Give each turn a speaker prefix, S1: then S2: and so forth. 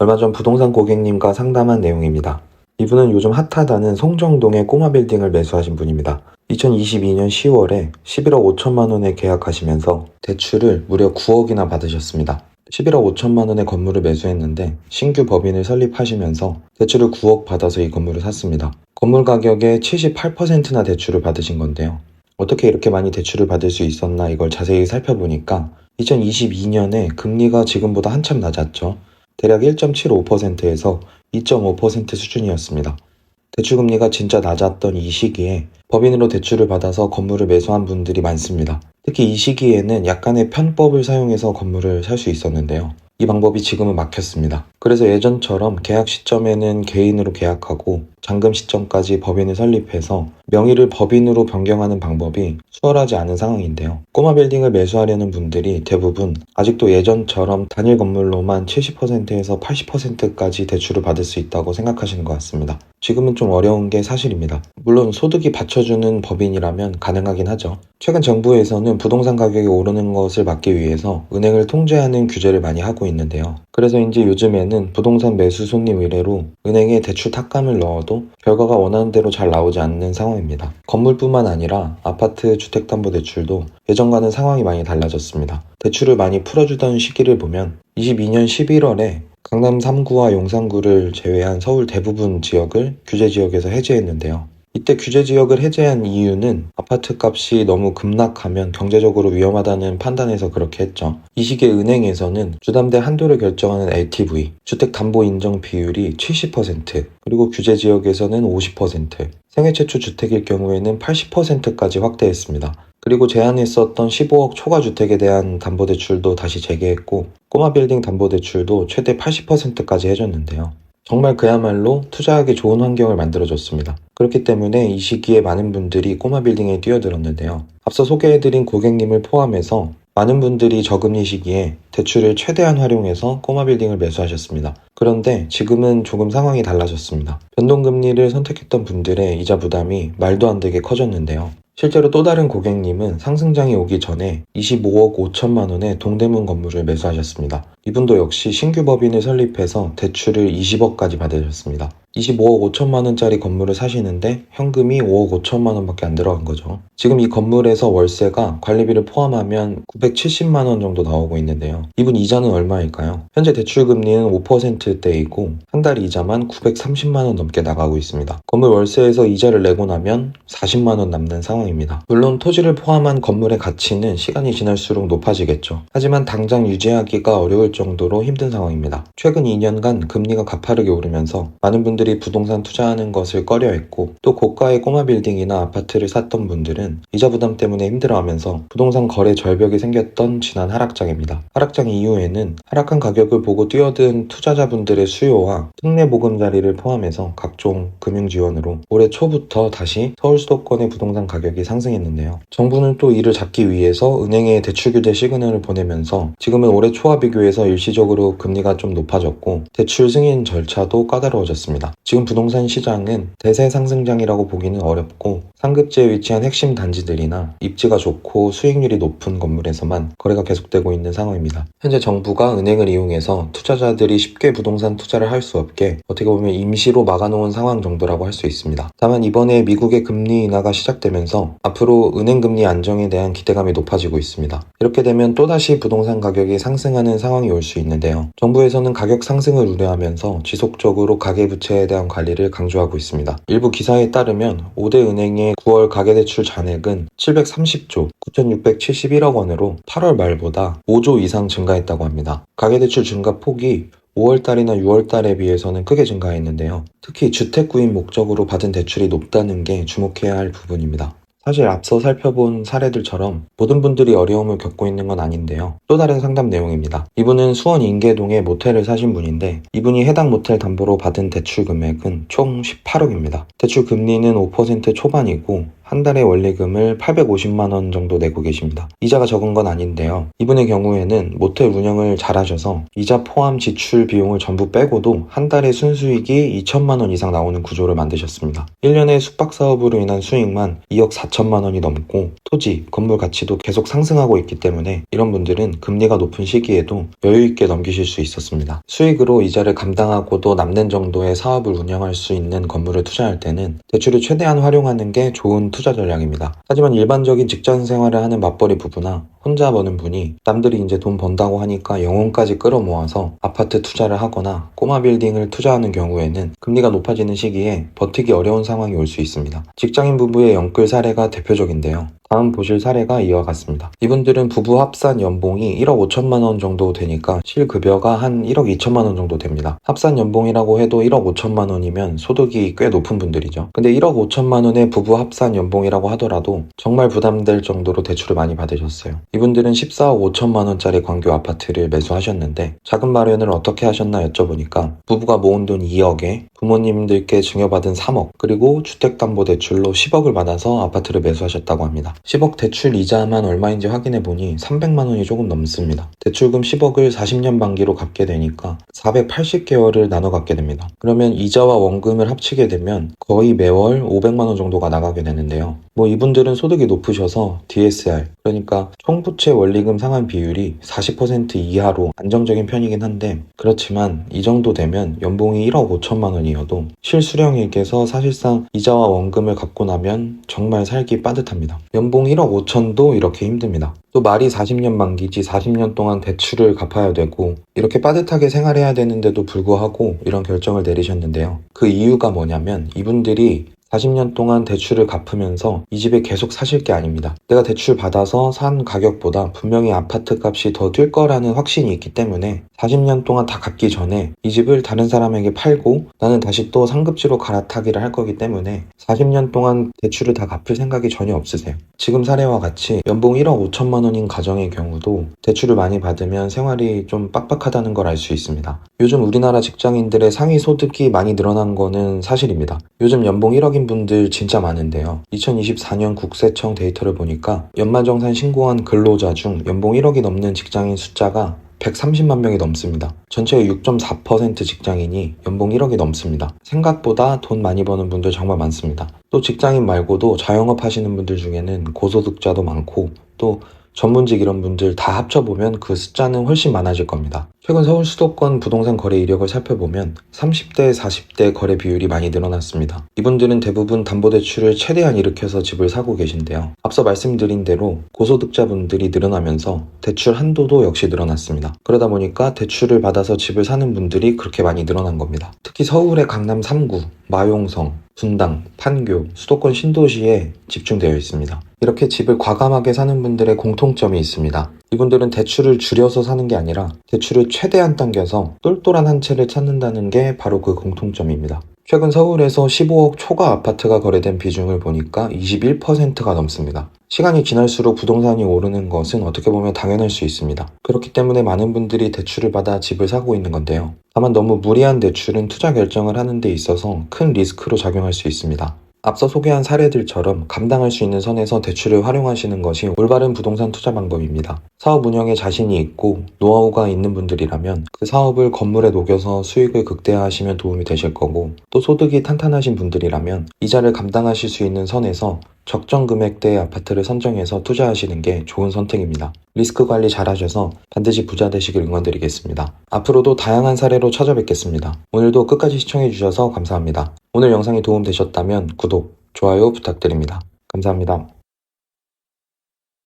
S1: 얼마 전 부동산 고객님과 상담한 내용입니다. 이분은 요즘 핫하다는 송정동의 꼬마 빌딩을 매수하신 분입니다. 2022년 10월에 11억 5천만 원에 계약하시면서 대출을 무려 9억이나 받으셨습니다. 11억 5천만 원의 건물을 매수했는데 신규 법인을 설립하시면서 대출을 9억 받아서 이 건물을 샀습니다. 건물 가격의 78%나 대출을 받으신 건데요. 어떻게 이렇게 많이 대출을 받을 수 있었나 이걸 자세히 살펴보니까 2022년에 금리가 지금보다 한참 낮았죠. 대략 1.75%에서 2.5% 수준이었습니다. 대출금리가 진짜 낮았던 이 시기에 법인으로 대출을 받아서 건물을 매수한 분들이 많습니다. 특히 이 시기에는 약간의 편법을 사용해서 건물을 살 수 있었는데요. 이 방법이 지금은 막혔습니다. 그래서 예전처럼 계약 시점에는 개인으로 계약하고 잔금 시점까지 법인을 설립해서 명의를 법인으로 변경하는 방법이 수월하지 않은 상황인데요. 꼬마 빌딩을 매수하려는 분들이 대부분 아직도 예전처럼 단일 건물로만 70%에서 80%까지 대출을 받을 수 있다고 생각하시는 것 같습니다. 지금은 좀 어려운 게 사실입니다. 물론 소득이 받쳐주는 법인이라면 가능하긴 하죠. 최근 정부에서는 부동산 가격이 오르는 것을 막기 위해서 은행을 통제하는 규제를 많이 하고 있는데요. 그래서인지 요즘에는 부동산 매수 손님 의뢰로 은행에 대출 탁감을 넣어도 결과가 원하는 대로 잘 나오지 않는 상황입니다. 건물뿐만 아니라 아파트 주택담보대출도 예전과는 상황이 많이 달라졌습니다. 대출을 많이 풀어주던 시기를 보면 22년 11월에 강남 3구와 용산구를 제외한 서울 대부분 지역을 규제 지역에서 해제했는데요. 이때 규제 지역을 해제한 이유는 아파트 값이 너무 급락하면 경제적으로 위험하다는 판단에서 그렇게 했죠. 이 시기에 은행에서는 주담대 한도를 결정하는 LTV, 주택담보 인정 비율이 70%, 그리고 규제 지역에서는 50%, 생애 최초 주택일 경우에는 80%까지 확대했습니다. 그리고 제한했었던 15억 초과 주택에 대한 담보대출도 다시 재개했고 꼬마 빌딩 담보대출도 최대 80%까지 해줬는데요. 정말 그야말로 투자하기 좋은 환경을 만들어줬습니다. 그렇기 때문에 이 시기에 많은 분들이 꼬마 빌딩에 뛰어들었는데요. 앞서 소개해드린 고객님을 포함해서 많은 분들이 저금리 시기에 대출을 최대한 활용해서 꼬마 빌딩을 매수하셨습니다. 그런데 지금은 조금 상황이 달라졌습니다. 변동금리를 선택했던 분들의 이자 부담이 말도 안 되게 커졌는데요. 실제로 또 다른 고객님은 상승장이 오기 전에 25억 5천만 원의 동대문 건물을 매수하셨습니다. 이분도 역시 신규 법인을 설립해서 대출을 20억까지 받으셨습니다. 25억 5천만 원짜리 건물을 사시는데 현금이 5억 5천만 원밖에 안 들어간 거죠. 지금 이 건물에서 월세가 관리비를 포함하면 970만 원 정도 나오고 있는데요. 이분 이자는 얼마일까요? 현재 대출 금리는 5%대이고 한 달 이자만 930만 원 넘게 나가고 있습니다. 건물 월세에서 이자를 내고 나면 40만 원 남는 상황입니다. 물론 토지를 포함한 건물의 가치는 시간이 지날수록 높아지겠죠. 하지만 당장 유지하기가 어려울 정도로 힘든 상황입니다. 최근 2년간 금리가 가파르게 오르면서 많은 분들이 부동산 투자하는 것을 꺼려했고 또 고가의 꼬마 빌딩이나 아파트를 샀던 분들은 이자 부담 때문에 힘들어하면서 부동산 거래 절벽이 생겼던 지난 하락장입니다. 하락장 이후에는 하락한 가격을 보고 뛰어든 투자자분들의 수요와 특례 보금자리를 포함해서 각종 금융 지원으로 올해 초부터 다시 서울 수도권의 부동산 가격이 상승했는데요. 정부는 또 이를 잡기 위해서 은행에 대출 규제 시그널을 보내면서 지금은 올해 초와 비교해서 일시적으로 금리가 좀 높아졌고 대출 승인 절차도 까다로워졌습니다. 지금 부동산 시장은 대세 상승장이라고 보기는 어렵고 상급지에 위치한 핵심 단지들이나 입지가 좋고 수익률이 높은 건물에서만 거래가 계속되고 있는 상황입니다. 현재 정부가 은행을 이용해서 투자자들이 쉽게 부동산 투자를 할 수 없게 어떻게 보면 임시로 막아놓은 상황 정도라고 할 수 있습니다. 다만 이번에 미국의 금리 인하가 시작되면서 앞으로 은행 금리 안정에 대한 기대감이 높아지고 있습니다. 이렇게 되면 또다시 부동산 가격이 상승하는 상황이 올 수 있는데요. 정부에서는 가격 상승을 우려하면서 지속적으로 가계부채에 대한 관리를 강조하고 있습니다. 일부 기사에 따르면 5대 은행의 9월 가계대출 잔액은 730조 9,671억 원으로 8월 말보다 5조 이상 증가했다고 합니다. 가계대출 증가 폭이 5월달이나 6월달에 비해서는 크게 증가했는데요. 특히 주택 구입 목적으로 받은 대출이 높다는 게 주목해야 할 부분입니다. 사실 앞서 살펴본 사례들처럼 모든 분들이 어려움을 겪고 있는 건 아닌데요. 또 다른 상담 내용입니다. 이분은 수원 인계동에 모텔을 사신 분인데 이분이 해당 모텔 담보로 받은 대출 금액은 총 18억입니다. 대출 금리는 5% 초반이고 한 달에 원리금을 850만 원 정도 내고 계십니다. 이자가 적은 건 아닌데요. 이분의 경우에는 모텔 운영을 잘하셔서 이자 포함 지출 비용을 전부 빼고도 한 달에 순수익이 2천만 원 이상 나오는 구조를 만드셨습니다. 1년에 숙박 사업으로 인한 수익만 2억 4천만 원이 넘고 토지, 건물 가치도 계속 상승하고 있기 때문에 이런 분들은 금리가 높은 시기에도 여유 있게 넘기실 수 있었습니다. 수익으로 이자를 감당하고도 남는 정도의 사업을 운영할 수 있는 건물을 투자할 때는 대출을 최대한 활용하는 게 좋은 투자 전략입니다. 하지만 일반적인 직장 생활을 하는 맞벌이 부부나 혼자 버는 분이 남들이 이제 돈 번다고 하니까 영혼까지 끌어모아서 아파트 투자를 하거나 꼬마 빌딩을 투자하는 경우에는 금리가 높아지는 시기에 버티기 어려운 상황이 올 수 있습니다. 직장인 부부의 영끌 사례가 대표적인데요. 다음 보실 사례가 이와 같습니다. 이분들은 부부 합산 연봉이 1억 5천만 원 정도 되니까 실급여가 한 1억 2천만 원 정도 됩니다. 합산 연봉이라고 해도 1억 5천만 원이면 소득이 꽤 높은 분들이죠. 근데 1억 5천만 원의 부부 합산 연봉이라고 하더라도 정말 부담될 정도로 대출을 많이 받으셨어요. 이분들은 14억 5천만 원짜리 광교 아파트를 매수하셨는데 자금 마련을 어떻게 하셨나 여쭤보니까 부부가 모은 돈 2억에 부모님들께 증여받은 3억 그리고 주택담보대출로 10억을 받아서 아파트를 매수하셨다고 합니다. 10억 대출 이자만 얼마인지 확인해보니 300만 원이 조금 넘습니다. 대출금 10억을 40년 만기로 갚게 되니까 480개월을 나눠 갚게 됩니다. 그러면 이자와 원금을 합치게 되면 거의 매월 500만 원 정도가 나가게 되는데요. 이분들은 소득이 높으셔서 DSR, 그러니까 총부채 원리금 상환 비율이 40% 이하로 안정적인 편이긴 한데 그렇지만 이 정도 되면 연봉이 1억 5천만 원이어도 실수령액에서 사실상 이자와 원금을 갚고 나면 정말 살기 빠듯합니다. 연봉 1억 5천도 이렇게 힘듭니다. 또 말이 40년 만기지 40년 동안 대출을 갚아야 되고 이렇게 빠듯하게 생활해야 되는데도 불구하고 이런 결정을 내리셨는데요. 그 이유가 뭐냐면 이분들이 40년 동안 대출을 갚으면서 이 집에 계속 사실 게 아닙니다. 내가 대출 받아서 산 가격보다 분명히 아파트 값이 더 뛸 거라는 확신이 있기 때문에 40년 동안 다 갚기 전에 이 집을 다른 사람에게 팔고 나는 다시 또 상급지로 갈아타기를 할 거기 때문에 40년 동안 대출을 다 갚을 생각이 전혀 없으세요. 지금 사례와 같이 연봉 1억 5천만 원인 가정의 경우도 대출을 많이 받으면 생활이 좀 빡빡하다는 걸 알 수 있습니다. 요즘 우리나라 직장인들의 상위 소득이 많이 늘어난 거는 사실입니다. 요즘 연봉 1억인 분들 진짜 많은데요. 2024년 국세청 데이터를 보니까 연말정산 신고한 근로자 중 연봉 1억이 넘는 직장인 숫자가 130만 명이 넘습니다. 전체의 6.4% 직장인이 연봉 1억이 넘습니다. 생각보다 돈 많이 버는 분들 정말 많습니다. 또 직장인 말고도 자영업 하시는 분들 중에는 고소득자도 많고 또 전문직 이런 분들 다 합쳐보면 그 숫자는 훨씬 많아질 겁니다. 최근 서울 수도권 부동산 거래 이력을 살펴보면 30대, 40대 거래 비율이 많이 늘어났습니다. 이분들은 대부분 담보대출을 최대한 일으켜서 집을 사고 계신데요. 앞서 말씀드린 대로 고소득자분들이 늘어나면서 대출 한도도 역시 늘어났습니다. 그러다 보니까 대출을 받아서 집을 사는 분들이 그렇게 많이 늘어난 겁니다. 특히 서울의 강남 3구, 마용성, 분당, 판교, 수도권 신도시에 집중되어 있습니다. 이렇게 집을 과감하게 사는 분들의 공통점이 있습니다. 이분들은 대출을 줄여서 사는 게 아니라 대출을 최대한 당겨서 똘똘한 한 채를 찾는다는 게 바로 그 공통점입니다. 최근 서울에서 15억 초과 아파트가 거래된 비중을 보니까 21%가 넘습니다. 시간이 지날수록 부동산이 오르는 것은 어떻게 보면 당연할 수 있습니다. 그렇기 때문에 많은 분들이 대출을 받아 집을 사고 있는 건데요. 다만 너무 무리한 대출은 투자 결정을 하는 데 있어서 큰 리스크로 작용할 수 있습니다. 앞서 소개한 사례들처럼 감당할 수 있는 선에서 대출을 활용하시는 것이 올바른 부동산 투자 방법입니다. 사업 운영에 자신이 있고 노하우가 있는 분들이라면 그 사업을 건물에 녹여서 수익을 극대화하시면 도움이 되실 거고 또 소득이 탄탄하신 분들이라면 이자를 감당하실 수 있는 선에서 적정 금액대의 아파트를 선정해서 투자하시는 게 좋은 선택입니다. 리스크 관리 잘 하셔서 반드시 부자 되시길 응원드리겠습니다. 앞으로도 다양한 사례로 찾아뵙겠습니다. 오늘도 끝까지 시청해주셔서 감사합니다. 오늘 영상이 도움되셨다면 구독, 좋아요 부탁드립니다. 감사합니다.